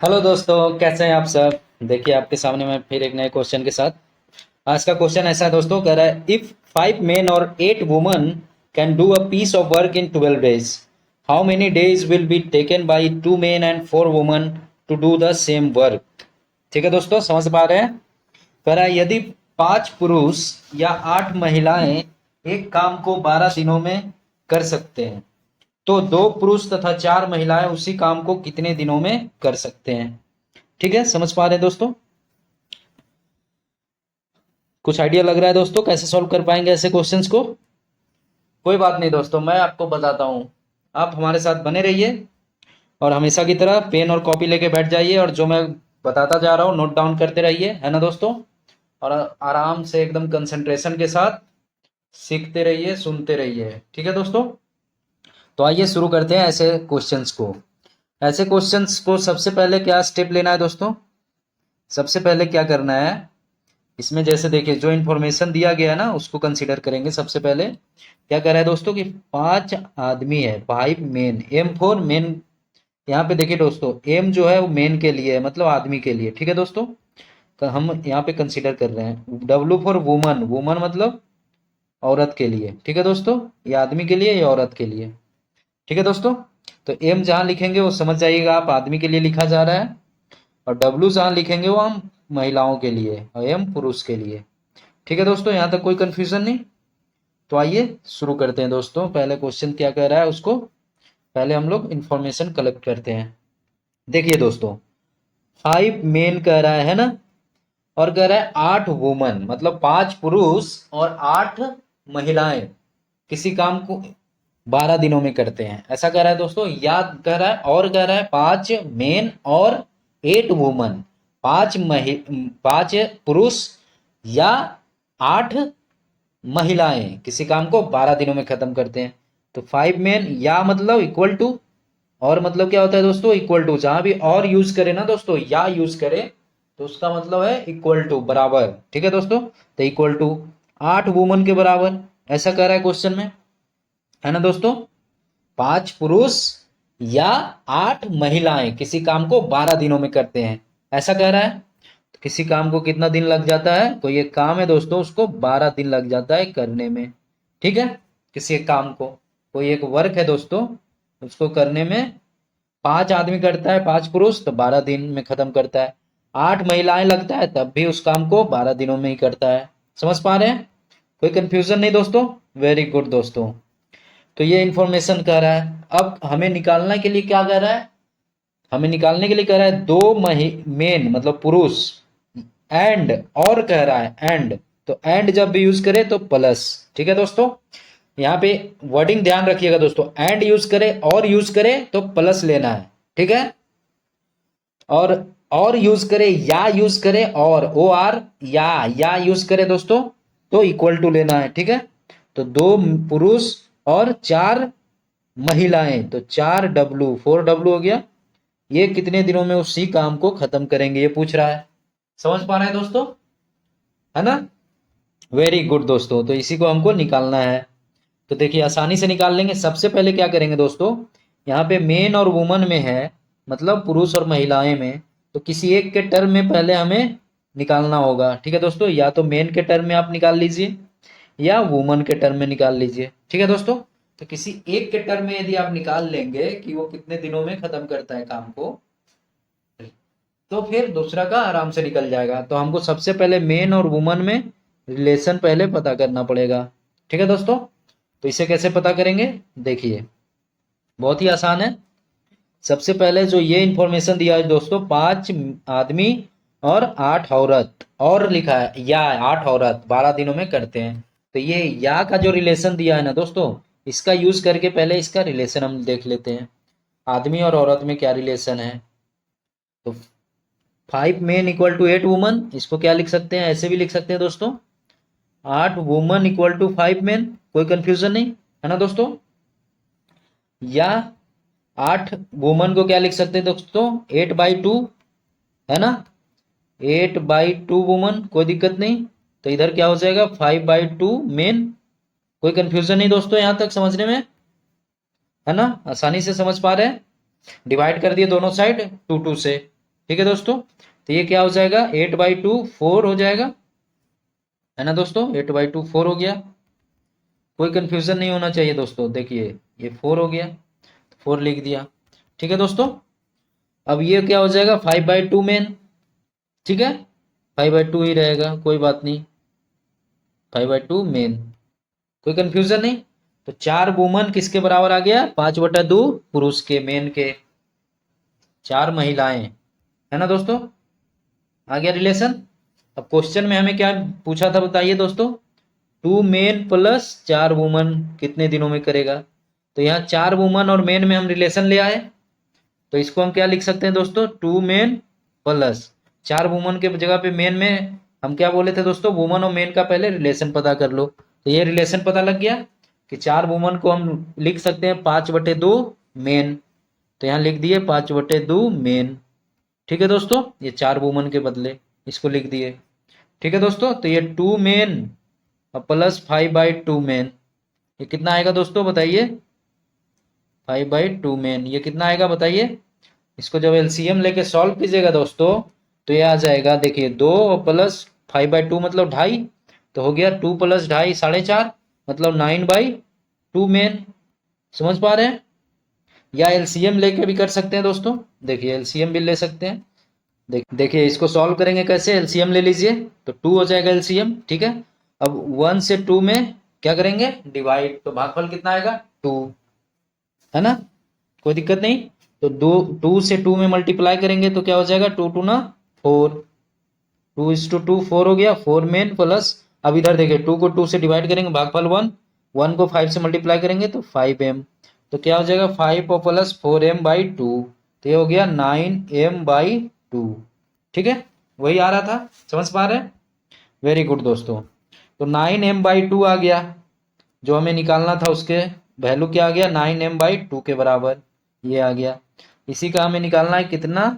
Hello दोस्तों, कैसे हैं आप सब। देखिए आपके सामने मैं फिर एक नए क्वेश्चन के साथ। आज का क्वेश्चन ऐसा है दोस्तों, कह रहा है इफ 5 men और 8 women can do a piece of work in 12 days, how many days will be taken by 2 men and 4 women to do the same work. ठीक है दोस्तों, समझ पा रहे हैं। कह रहा है यदि 5 पुरुष या 8 महिलाएं एक काम को 12 दिनों में कर सकते हैं, तो 2 पुरुष तथा 4 महिलाएं उसी काम को कितने दिनों में कर सकते हैं। ठीक है, समझ पा रहे हैं दोस्तों। कुछ आइडिया लग रहा है दोस्तों कैसे सॉल्व कर पाएंगे ऐसे क्वेश्चंस को। कोई बात नहीं दोस्तों, मैं आपको बताता हूं। आप हमारे साथ बने रहिए और हमेशा की तरह पेन और कॉपी लेके बैठ जाइए और जो मैं बताता जा रहा हूँ नोट डाउन करते रहिए, है ना दोस्तों। और आराम से एकदम कंसंट्रेशन के साथ सीखते रहिए, सुनते रहिए। ठीक है दोस्तों। तो आइए शुरू करते हैं ऐसे क्वेश्चंस को। ऐसे क्वेश्चंस को सबसे पहले क्या स्टेप लेना है दोस्तों। सबसे पहले क्या करना है, इसमें जैसे देखिए जो इन्फॉर्मेशन दिया गया है ना उसको कंसीडर करेंगे। सबसे पहले क्या कर रहा है दोस्तों कि 5 आदमी है, 5 मेन, M4 मेन। यहाँ पे देखिए दोस्तों, एम जो है वो मेन के लिए है, मतलब आदमी के लिए। ठीक है दोस्तों, तो हम यहाँ पे कंसीडर कर रहे हैं। W4 वुमन, वुमन मतलब औरत के लिए। ठीक है दोस्तों, ये आदमी के लिए, ये औरत के लिए। ठीक है दोस्तों। तो एम जहाँ लिखेंगे वो समझ जाइएगा आप आदमी के लिए लिखा जा रहा है, और डब्ल्यू जहाँ लिखेंगे वो हम महिलाओं के लिए, और एम पुरुष के लिए। ठीक है दोस्तों, यहाँ तक कोई कंफ्यूजन नहीं। तो आइए शुरू करते हैं दोस्तों। पहले क्वेश्चन क्या कह रहा है उसको पहले हम लोग इंफॉर्मेशन कलेक्ट करते हैं। देखिए दोस्तों, 5 मेन कह रहा है ना, और कह रहा है 8 वुमन, मतलब 5 पुरुष और 8 महिलाएं किसी काम को 12 दिनों में करते हैं, ऐसा कह रहा है दोस्तों। याद कह रहा है, और कह रहा है 5 मेन और 8 वुमन, 5 पुरुष या 8 महिलाएं किसी काम को 12 दिनों में खत्म करते हैं। तो 5 मेन या मतलब इक्वल टू, और मतलब क्या होता है दोस्तों, इक्वल टू। जहां भी और यूज करे ना दोस्तों, या यूज करे तो उसका मतलब है इक्वल टू, बराबर। ठीक है दोस्तों, तो इक्वल टू 8 वुमन के बराबर, ऐसा कह रहा है क्वेश्चन में, है ना दोस्तों। 5 पुरुष या 8 महिलाएं किसी काम को 12 दिनों में करते हैं, ऐसा कह रहा है। तो किसी काम को कितना दिन लग जाता है, कोई एक काम है दोस्तों उसको 12 दिन लग जाता है करने में। ठीक है, किसी एक काम को, कोई एक वर्क है दोस्तों उसको करने में 5 आदमी करता है, 5 पुरुष, तो 12 दिन में खत्म करता है। 8 महिलाएं लगता है तब भी उस काम को 12 दिनों में ही करता है। समझ पा रहे हैं, कोई कंफ्यूजन नहीं दोस्तों। वेरी गुड दोस्तों। तो ये इंफॉर्मेशन कह रहा है। अब हमें निकालने के लिए क्या कह रहा है, हमें निकालने के लिए कह रहा है 2 मेन मतलब पुरुष, एंड, और कह रहा है एंड। तो एंड जब भी यूज करे तो प्लस। ठीक है दोस्तों, यहाँ पे वर्डिंग ध्यान रखिएगा दोस्तों, एंड यूज करे और यूज करे तो प्लस लेना है। ठीक है, और यूज करे या यूज करे, और ओ आर या यूज करे दोस्तों तो इक्वल टू लेना है। ठीक है, तो 2 पुरुष और 4 महिलाएं, तो 4 W 4 W हो गया। ये कितने दिनों में उसी काम को खत्म करेंगे ये पूछ रहा है। समझ पा रहे हैं दोस्तों, है ना। वेरी गुड दोस्तों, तो इसी को हमको निकालना है। तो देखिए आसानी से निकाल लेंगे। सबसे पहले क्या करेंगे दोस्तों, यहाँ पे मेन और वुमन में है, मतलब पुरुष और महिलाएं में, तो किसी एक के टर्म में पहले हमें निकालना होगा। ठीक है दोस्तों, या तो मेन के टर्म में आप निकाल लीजिए या वुमन के टर्म में निकाल लीजिए। ठीक है दोस्तों, तो किसी एक के टर्म में यदि आप निकाल लेंगे कि वो कितने दिनों में खत्म करता है काम को, तो फिर दूसरा का आराम से निकल जाएगा। तो हमको सबसे पहले मेन और वुमन में रिलेशन पहले पता करना पड़ेगा। ठीक है दोस्तों, तो इसे कैसे पता करेंगे, देखिए बहुत ही आसान है। सबसे पहले जो ये इंफॉर्मेशन दिया है दोस्तों, 5 आदमी और 8 औरत, और लिखा है या 8 औरत 12 दिनों में करते हैं। तो ये या का जो रिलेशन दिया है ना दोस्तों, इसका यूज करके पहले इसका रिलेशन हम देख लेते हैं। आदमी और औरत में क्या रिलेशन है, तो 5 मेन इक्वल टू 8 वुमन, इसको क्या लिख सकते हैं, ऐसे भी लिख सकते हैं दोस्तों, 8 वुमन इक्वल टू 5 मेन। कोई कंफ्यूजन नहीं, है ना दोस्तों। या 8 वुमन को क्या लिख सकते हैं दोस्तों, 8/2, है ना। 8/2 वुमन, कोई दिक्कत नहीं। तो इधर क्या हो जाएगा, 5/2 मेन। कोई कंफ्यूजन नहीं दोस्तों, यहां तक समझने में, है ना, आसानी से समझ पा रहे हैं। डिवाइड कर दिए दोनों साइड 2 2 से। ठीक है दोस्तों, तो ये क्या हो जाएगा 8/2 4 हो जाएगा, है ना दोस्तों। 8/2 4 हो गया, कोई कंफ्यूजन नहीं होना चाहिए दोस्तों। देखिए ये 4 हो गया, 4 लिख दिया। ठीक है दोस्तों, अब ये क्या हो जाएगा 5/2 मेन। ठीक है, 5/2 ही रहेगा, कोई बात नहीं, 5/2 मेन, कोई कंफ्यूजन नहीं। तो 4 वुमन किसके बराबर आ गया, 5/2 पुरुष के, मेन के, 4 महिलाएं, है ना दोस्तों, आ गया रिलेशन। अब क्वेश्चन में हमें क्या पूछा था बताइए दोस्तों, 2 मेन प्लस 4 वुमन कितने दिनों में करेगा। तो यहाँ 4 वुमन और मेन में हम रिलेशन ले आए, तो इसको हम क्या लिख सकते हैं दोस्तों, 2 मेन प्लस 4 वुमन के जगह पे मेन में हम क्या बोले थे दोस्तों, वुमन और मेन का पहले रिलेशन पता कर लो। तो ये रिलेशन पता लग गया कि 4 वुमन को हम लिख सकते हैं 5/2 मेन, तो यहाँ लिख दिए 5/2 मेन। ठीक है दोस्तों, ये 4 वुमन के बदले इसको लिख दिए। ठीक है दोस्तों, तो ये 2 मेन प्लस 5/2 मेन, ये कितना आएगा दोस्तों बताइए, 5/2 मेन, ये कितना आएगा बताइए। इसको जब एलसीएम लेके सॉल्व कीजिएगा दोस्तों, तो ये आ जाएगा, देखिए 2 प्लस 5/2 मतलब 2.5, तो हो गया 2 प्लस 2.5 4.5, मतलब 9/2 मेन। समझ पा रहे हैं, या एलसीएम लेके भी कर सकते हैं दोस्तों, देखिए एलसीएम भी ले सकते हैं। देखिए इसको सॉल्व करेंगे कैसे, एलसीएम ले लीजिए, तो 2 हो जाएगा एलसीएम। ठीक है, अब 1 से 2 में क्या करेंगे, डिवाइड, तो भागफल कितना आएगा 2, है ना, कोई दिक्कत नहीं। तो 2 से 2 में मल्टीप्लाई करेंगे तो क्या हो जाएगा, 2 2 4, 2:2 4 हो गया, 4 मेन प्लस, अब इधर देखिए 2 को 2 से डिवाइड करेंगे, भागफल 1, 1 को 5 से मल्टीप्लाई करेंगे तो 5m, तो क्या हो जाएगा 5 प्लस 4m/2, तो ये हो गया 9m/2। ठीक है, वही आ रहा था, समझ पा रहे हैं, वेरी गुड दोस्तों। तो 9m/2 आ गया, जो हमें निकालना था उसके वैल्यू क्या आ गया, 9m/2 के बराबर ये आ गया। इसी का हमें निकालना है कितना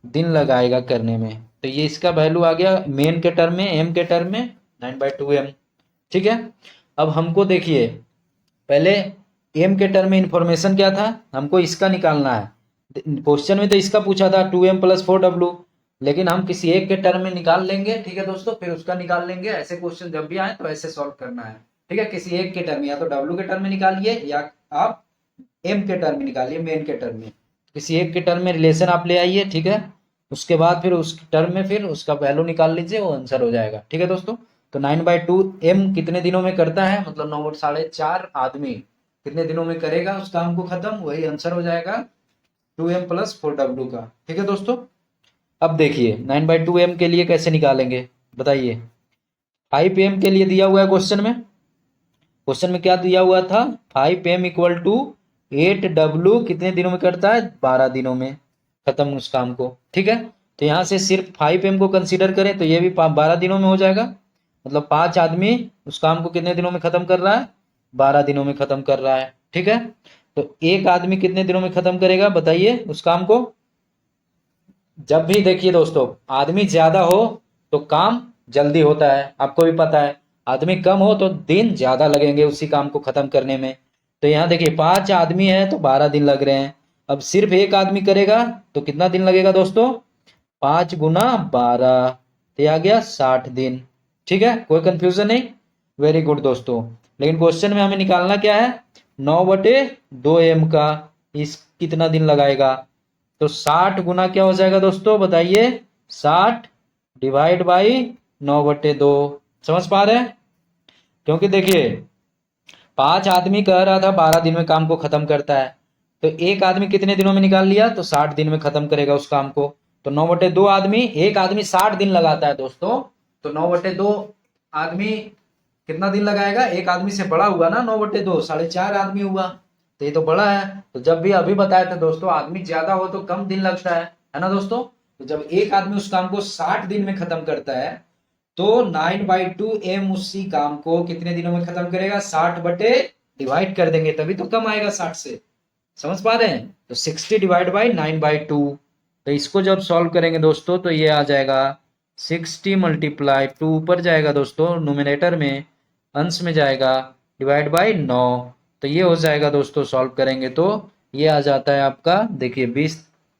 दिन लगाएगा करने में, तो ये इसका वैल्यू आ गया मेन के टर्म में, एम के टर्म में 9/2m। ठीक है, अब हमको देखिए पहले एम के टर्म में इंफॉर्मेशन क्या था, हमको इसका निकालना है। क्वेश्चन में तो इसका पूछा था 2m + 4w, लेकिन हम किसी एक के टर्म में निकाल लेंगे। ठीक है दोस्तों, फिर उसका निकाल लेंगे, ऐसे क्वेश्चन जब भी आए तो ऐसे सॉल्व करना है। ठीक है, किसी एक के टर्म में, या तो w के टर्म में निकालिए या आप m के टर्म में निकालिए, मेन के टर्म में, किसी एक के टर्म में रिलेशन आप ले आइए। ठीक है, उसके बाद फिर उस टर्म में फिर उसका वैल्यू निकाल लीजिए, वो आंसर हो जाएगा। ठीक है दोस्तों, तो 9/2 m कितने दिनों में करता है, मतलब 9/4 आदमी कितने दिनों में करेगा उस काम को खत्म, वही आंसर हो जाएगा 2m + 4w का। ठीक है दोस्तों, अब देखिए 9/2 m के लिए कैसे निकालेंगे बताइए। 5m के लिए दिया हुआ है क्वेश्चन में, क्वेश्चन में क्या दिया हुआ था, 5m = 8w कितने दिनों में करता है, 12 दिनों में खत्म उस काम को। ठीक है, तो यहाँ से सिर्फ 5m को कंसीडर करें तो ये भी 12 दिनों में हो जाएगा, मतलब 5 आदमी उस काम को कितने दिनों में खत्म कर रहा है, 12 दिनों में खत्म कर रहा है। ठीक है, तो एक आदमी कितने दिनों में खत्म करेगा बताइए उस काम को। जब भी देखिए दोस्तों आदमी ज्यादा हो तो काम जल्दी होता है, आपको भी पता है, आदमी कम हो तो दिन ज्यादा लगेंगे उसी काम को खत्म करने में। तो यहाँ देखिए 5 आदमी है तो 12 दिन लग रहे हैं, अब सिर्फ एक आदमी करेगा तो कितना दिन लगेगा दोस्तों, 5 × 12, तो आ गया 60 दिन। ठीक है, कोई कंफ्यूजन नहीं, वेरी गुड दोस्तों। लेकिन क्वेश्चन में हमें निकालना क्या है, 9/2m का इस कितना दिन लगाएगा, तो 60 गुना क्या हो जाएगा दोस्तों बताइए, 60 डिवाइड बाई 9/2। समझ पा रहे हैं, क्योंकि देखिए 5 आदमी कह रहा था 12 दिन में काम को खत्म करता है, तो एक आदमी कितने दिनों में निकाल लिया, तो 60 दिन में खत्म करेगा उस काम को। तो 9/2 आदमी, एक आदमी 60 दिन लगाता है दोस्तों, तो 9/2 आदमी कितना दिन लगाएगा, एक आदमी से बड़ा हुआ ना 9/2, 4.5 आदमी हुआ, तो ये तो बड़ा है। तो जब भी अभी बताया था दोस्तों आदमी ज्यादा हो तो कम दिन लगता है ना दोस्तों। तो जब एक आदमी उस काम को 60 दिन में खत्म करता है, तो 9/2m उसी काम को कितने दिनों में खत्म करेगा, 60 बटे डिवाइड कर देंगे तभी तो कम आएगा 60 से। समझ पा रहे हैं, तो 60 डिवाइड बाई 9/2, तो इसको जब सॉल्व करेंगे दोस्तों तो ये आ जाएगा 60 × 2 ऊपर जाएगा दोस्तों नोमिनेटर में, अंश में जाएगा डिवाइड बाई 9, तो ये हो जाएगा दोस्तों, सॉल्व करेंगे तो ये आ जाता है आपका, देखिए 20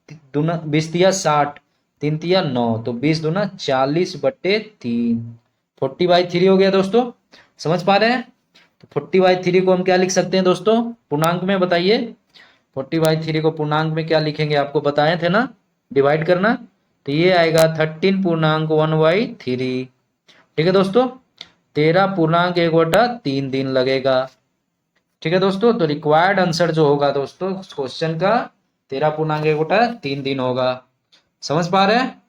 दूना 20 तिया 60, 3 तिया 9, तो 20 दूना 40/3, 40/3 हो गया दोस्तों। समझ पा रहे हैं? तो 40/3 को हम क्या लिख सकते हैं दोस्तों पूर्णांक में, बताइए। 40/3 को पूर्णांक में क्या लिखेंगे, आपको बताए थे ना, डिवाइड करना। तो ये आएगा 13.1/3। ठीक है दोस्तों, 13.1/3 दिन लगेगा। ठीक है दोस्तों, तो रिक्वायर्ड आंसर जो होगा दोस्तों क्वेश्चन का 13.1/3 दिन होगा। समझ पा रहे हैं?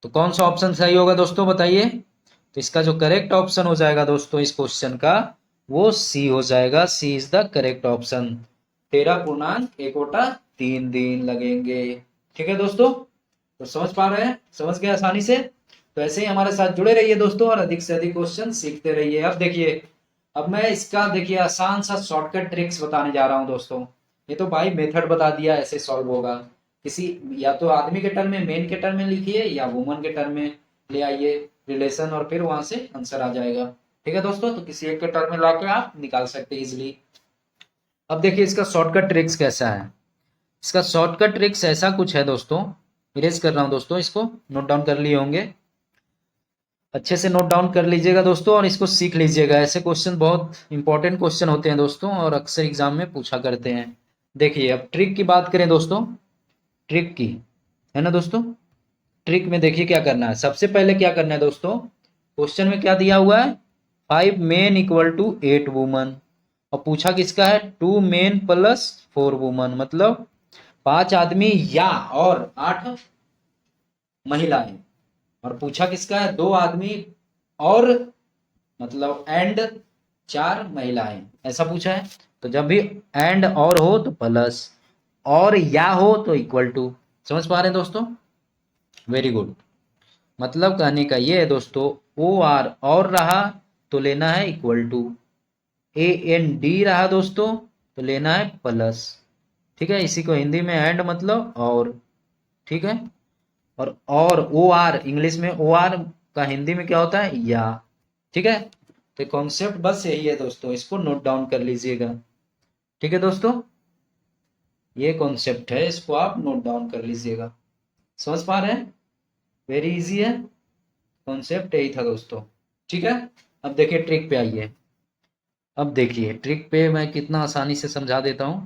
तो कौन सा ऑप्शन सही होगा दोस्तों, बताइए। तो इसका जो करेक्ट ऑप्शन हो जाएगा दोस्तों इस क्वेश्चन का, वो सी हो जाएगा। सी इज द करेक्ट ऑप्शन। 13.1/3 दिन लगेंगे। ठीक है दोस्तों, तो समझ पा रहे हैं, समझ गए आसानी से। तो ऐसे ही हमारे साथ जुड़े रहिए दोस्तों और अधिक से अधिक क्वेश्चन सीखते रहिए। अब देखिए, अब मैं इसका देखिए आसान सा शॉर्टकट ट्रिक्स बताने जा रहा हूं दोस्तों। ये तो भाई मेथड बता दिया, ऐसे सॉल्व होगा। किसी या तो आदमी के टर्म में, मेन के टर्म में लिखिए, या वुमन के टर्म में ले आइए रिलेशन, और फिर वहां से आंसर आ जाएगा। ठीक है दोस्तों, तो किसी एक के टर्म में लाकर आप निकाल सकते हैं इजिली। अब देखिए इसका शॉर्टकट ट्रिक्स कैसा है। इसका शॉर्टकट ट्रिक्स ऐसा कुछ है दोस्तों, इरेज कर रहा हूं दोस्तों, इसको नोट डाउन कर लिए होंगे, अच्छे से नोट डाउन कर लीजिएगा दोस्तों और इसको सीख लीजिएगा। ऐसे क्वेश्चन बहुत इंपॉर्टेंट क्वेश्चन होते हैं दोस्तों, और अक्सर एग्जाम में पूछा करते हैं। देखिए अब ट्रिक की बात करें दोस्तों, ट्रिक की, है ना दोस्तों। ट्रिक में देखिए क्या करना है। सबसे पहले क्या करना है दोस्तों, क्वेश्चन में क्या दिया हुआ है, 5 मेन इक्वल टू 8 वुमन, और पूछा किसका है, 2 मेन प्लस 4 वुमन, मतलब 5 आदमी या और 8 महिलाएं। और पूछा किसका है, 2 आदमी और मतलब एंड 4 महिलाएं, ऐसा पूछा है। तो जब भी एंड और हो तो प्लस, और या हो तो इक्वल टू। समझ पा रहे हैं दोस्तों, वेरी गुड। मतलब कहने का ये है दोस्तों, ओ आर और रहा तो लेना है equal to, A N D रहा दोस्तों तो लेना है प्लस। ठीक है, इसी को हिंदी में एंड मतलब और। ठीक है, और ओ आर इंग्लिश में, ओ आर का हिंदी में क्या होता है, या। ठीक है, तो कॉन्सेप्ट बस यही है दोस्तों, इसको नोट डाउन कर लीजिएगा। ठीक है दोस्तों, ये कॉन्सेप्ट है, इसको आप नोट डाउन कर लीजिएगा। समझ पा रहे हैं, वेरी इजी है, कॉन्सेप्ट यही था दोस्तों। ठीक है, अब देखिए ट्रिक पे आइए। अब देखिए ट्रिक पे मैं कितना आसानी से समझा देता हूं।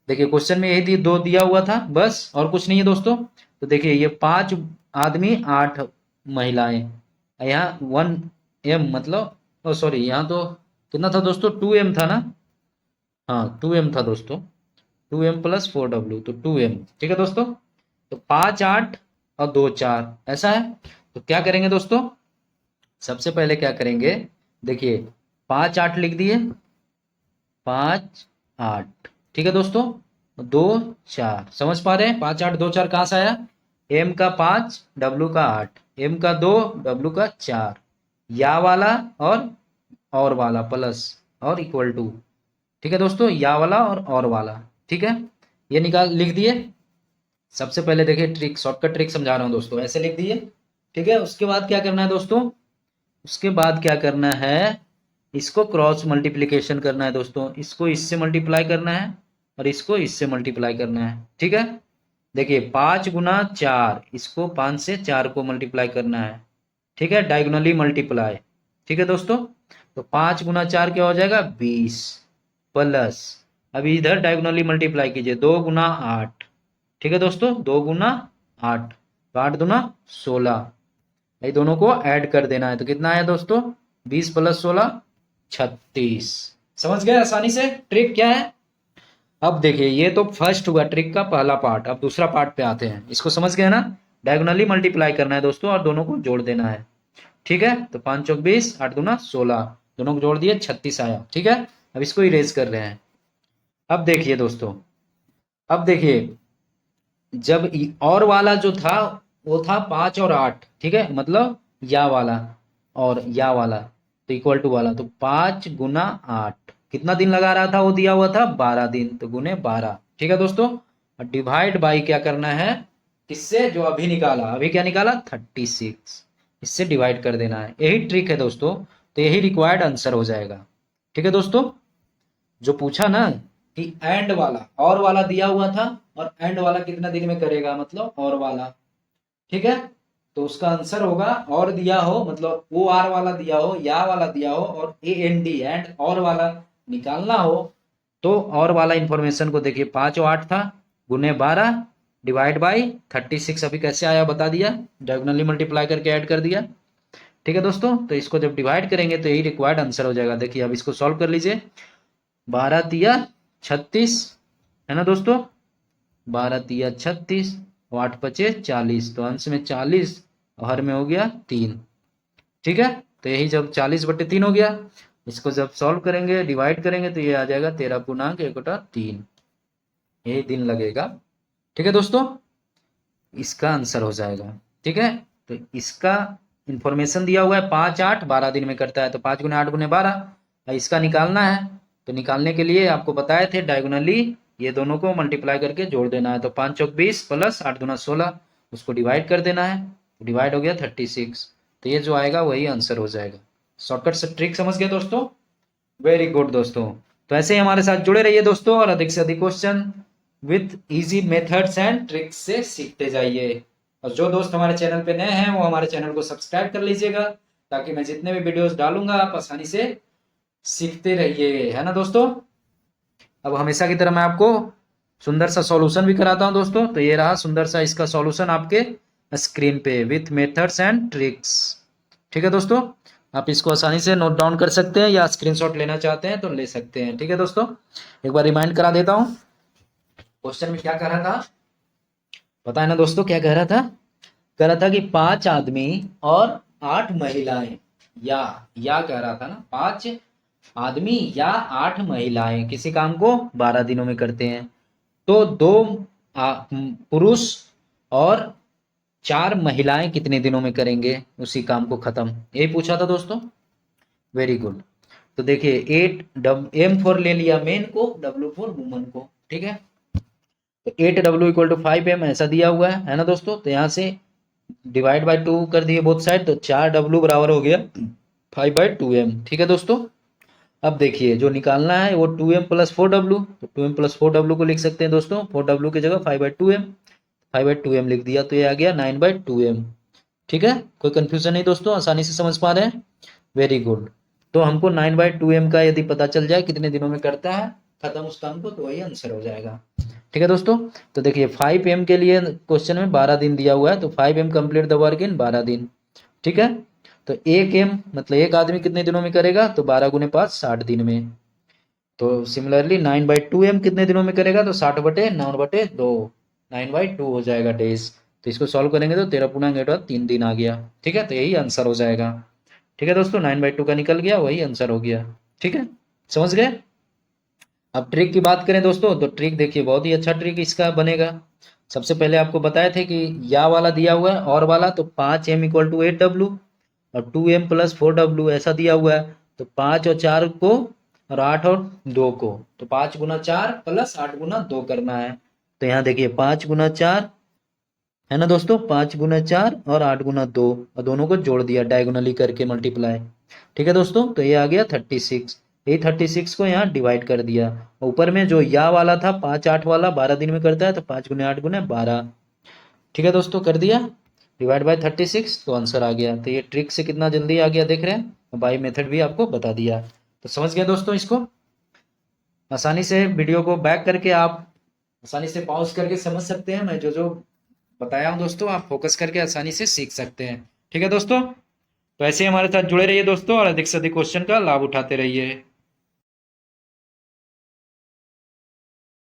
देखिए क्वेश्चन में यही दो दिया हुआ था बस, और कुछ नहीं है दोस्तों। तो देखिए ये 5 आदमी 8 महिलाएं, यहाँ 1m मतलब, ओ सॉरी, यहाँ तो कितना था दोस्तों, 2m था ना। हाँ 2m था दोस्तों, 2m प्लस 4w, तो 2m। ठीक है दोस्तों, तो 5 8 और 2 4 ऐसा है। तो क्या करेंगे दोस्तों, सबसे पहले क्या करेंगे, देखिए 5 8 लिख दिए, 5 8। ठीक है दोस्तों, 2 4। समझ पा रहे हैं, 5 8 2 4 कहां से आया, m का 5 w का 8, m का 2 w का 4, या वाला और वाला प्लस और इक्वल टू। ठीक है दोस्तों, या वाला और वाला। ठीक है, ये निकाल लिख दिए। सबसे पहले देखिए ट्रिक, शॉर्टकट ट्रिक समझा रहा हूं दोस्तों, ऐसे लिख दिए। ठीक है, उसके बाद क्या करना है दोस्तों, उसके बाद क्या करना है, इसको क्रॉस मल्टीप्लिकेशन करना है दोस्तों, इसको इससे मल्टीप्लाई करना है और इसको इससे मल्टीप्लाई करना है। ठीक है, देखिए 5 गुना 4, इसको 5 से 4 को मल्टीप्लाई करना है। ठीक है, डायगोनली मल्टीप्लाई। ठीक है दोस्तों, तो 5 गुना 4 क्या हो जाएगा, 20 प्लस, अभी इधर डायगोनली मल्टीप्लाई कीजिए, 2 गुना 8। ठीक है दोस्तों, 2 गुना 8, तो 8 दूना 16, ये दोनों को ऐड कर देना है। तो कितना आया दोस्तों, 20 प्लस 16 36। समझ गए आसानी से ट्रिक क्या है। अब देखिए ये तो फर्स्ट हुआ ट्रिक का पहला पार्ट, अब दूसरा पार्ट पे आते हैं। इसको समझ गए ना, डायगोनली मल्टीप्लाई करना है दोस्तों और दोनों को जोड़ देना है। ठीक है, तो 5 चौक 20, 8 दूना 16, दोनों को जोड़ दिए 36 आया। ठीक है, अब इसको इरेज कर रहे हैं। अब देखिए दोस्तों, अब देखिए जब और वाला जो था वो था 5 और 8। ठीक है, मतलब या वाला और या वाला, तो इक्वल टू वाला, तो 5 गुना 8 कितना दिन लगा रहा था, वो दिया हुआ था 12 दिन, तो गुने 12। ठीक है दोस्तों, और डिवाइड बाई क्या करना है, किससे, जो अभी निकाला, अभी क्या निकाला 36, इससे डिवाइड कर देना है। यही ट्रिक है दोस्तों, तो यही रिक्वायर्ड आंसर हो जाएगा। ठीक है दोस्तों, जो पूछा ना कि एंड वाला और वाला दिया हुआ था और एंड वाला कितना दिन में करेगा, मतलब और वाला, ठीक है। तो उसका आंसर होगा और दिया हो, मतलब ओ आर वाला दिया हो, या वाला दिया हो और ए एन डी एंड और वाला निकालना हो, तो और वाला इंफॉर्मेशन को देखिए 5 और 8 था, गुने 12 डिवाइड बाई 36 अभी कैसे आया बता दिया, डायगोनली मल्टीप्लाई करके ऐड कर दिया, ठीक है दोस्तों। तो इसको जब डिवाइड करेंगे तो यही रिक्वायर्ड आंसर हो जाएगा। देखिए अब इसको सॉल्व कर लीजिए, 12 तिया 36 है ना दोस्तों, 12 तिया 36 और 8 पचे 40, तो अंश में 40 और हर में हो गया 3, ठीक है। तो यही जब 40/3 हो गया, इसको जब सॉल्व करेंगे डिवाइड करेंगे तो ये आ जाएगा 13 पूर्णांक 1/3, यही दिन लगेगा, ठीक है दोस्तों। इसका आंसर हो जाएगा, ठीक है। तो इसका इंफॉर्मेशन दिया हुआ है 5 8 12 दिन में करता है, तो 5 गुने 8 गुने 12, इसका निकालना है। तो निकालने के लिए आपको बताए थे डायगोनली ये दोनों को मल्टीप्लाई करके जोड़ देना है, तो 5 चौक 20 प्लस 8 दूना 16, उसको डिवाइड कर देना है, डिवाइड हो गया 36, तो ये जो आएगा वही आंसर हो जाएगा। शॉर्टकट से ट्रिक समझ गए दोस्तों, वेरी गुड दोस्तों। तो ऐसे ही हमारे साथ जुड़े रहिए दोस्तों, और अधिक से अधिक question with easy methods and tricks से सीखते जाइए। और जो दोस्त हमारे चैनल पे नए हैं वो हमारे चैनल को सब्सक्राइब कर लीजिएगा, ताकि मैं जितने भी वीडियोस डालूंगा आप आसानी से सीखते रहिए, है ना दोस्तों। अब हमेशा की तरह मैं आपको सुंदर सा सॉल्यूशन भी कराता हूं दोस्तों। तो ये रहा सुंदर सा इसका सॉल्यूशन आपके स्क्रीन पे विथ मेथड्स एंड ट्रिक्स, ठीक है दोस्तों। आप इसको आसानी से नोट डाउन कर सकते हैं या स्क्रीनशॉट लेना चाहते हैं तो ले सकते हैं, ठीक है दोस्तों। एक बार रिमाइंड करा देता हूं, क्वेश्चन में क्या कह रहा था, पता है ना दोस्तों क्या कह रहा था, कह रहा था कि 5 आदमी और 8 महिलाएं, या कह रहा था ना 5 आदमी या 8 महिलाएं किसी काम को 12 दिनों में करते हैं, तो 2 पुरुष और 4 महिलाएं कितने दिनों में करेंगे उसी काम को खत्म, यही पूछा था दोस्तों। Very good. तो देखिए 8 M ले लिया मेन को, W फॉर वुमन को, ठीक है। तो 8W = 5M ऐसा दिया हुआ है ना दोस्तों। तो यहाँ से डिवाइड बाय 2 कर दिए बोथ साइड, तो 4W बराबर हो गया 5/2M, ठीक है दोस्तों। अब देखिए जो निकालना है वो 2M + 4W, तो 2M + 4W को लिख सकते हैं दोस्तों, 4W की जगह 5/2M, 5/2M लिख दिया, तो ये आ गया 9/2M, ठीक है। कोई कंफ्यूजन नहीं दोस्तों, आसानी से समझ पा रहे हैं, वेरी गुड। तो हमको 9/2M का यदि पता चल जाए कितने दिनों में करता है खत्म उस काम को, तो वही आंसर हो जाएगा, ठीक है दोस्तों। तो देखिए 5M के लिए क्वेश्चन में 12 दिन दिया हुआ है, तो 5M complete the work in 12 दिन, ठीक है। तो 1M मतलब एक आदमी कितने दिनों में करेगा, तो 12 गुने 5 60 दिन में। तो सिमिलरली 9/2M कितने दिनों में करेगा, तो 60/9/2, 9/2 हो जाएगा डेज। तो इसको सॉल्व करेंगे तो 13 पूर्णांक 3 दिन आ गया, ठीक है। तो यही आंसर हो जाएगा, ठीक है दोस्तों। 9/2 का निकल गया, वही आंसर हो गया, ठीक है, समझ गए। अब ट्रिक की बात करें दोस्तों, तो ट्रिक देखिए बहुत ही अच्छा ट्रिक इसका बनेगा। सबसे पहले आपको बताए थे कि या वाला दिया हुआ है और वाला, तो 5M = 8W और 2M + 4W ऐसा दिया हुआ है, तो 5 और 4 को और 8 और 2 को, तो 5 गुना 4 प्लस 8 गुना 2 करना है। तो यहाँ देखिए 5 गुना 4 है ना दोस्तों, 5 गुना 4 और 8 गुना 2, और दोनों को जोड़ दिया डायगोनली करके मल्टीप्लाई, ठीक है दोस्तों। तो ये आ गया 36, यही 36 को यहाँ डिवाइड कर दिया। ऊपर में जो या वाला था 5 8 वाला 12 दिन में करता है, तो 5 गुने 8 गुने 12, ठीक है दोस्तों, कर दिया डिवाइड बाय 36, तो आंसर आ गया। तो ये ट्रिक से कितना जल्दी आ गया देख रहे हैं, बाई मेथड भी आपको बता दिया। तो समझ गए दोस्तों, इसको आसानी से वीडियो को बैक करके आप आसानी से पॉज करके समझ सकते हैं। मैं जो जो बताया हूं दोस्तों आप फोकस करके आसानी से सीख सकते हैं, ठीक है दोस्तों। तो ऐसे ही हमारे साथ जुड़े रहिए दोस्तों, और अधिक से अधिक क्वेश्चन का लाभ उठाते रहिए।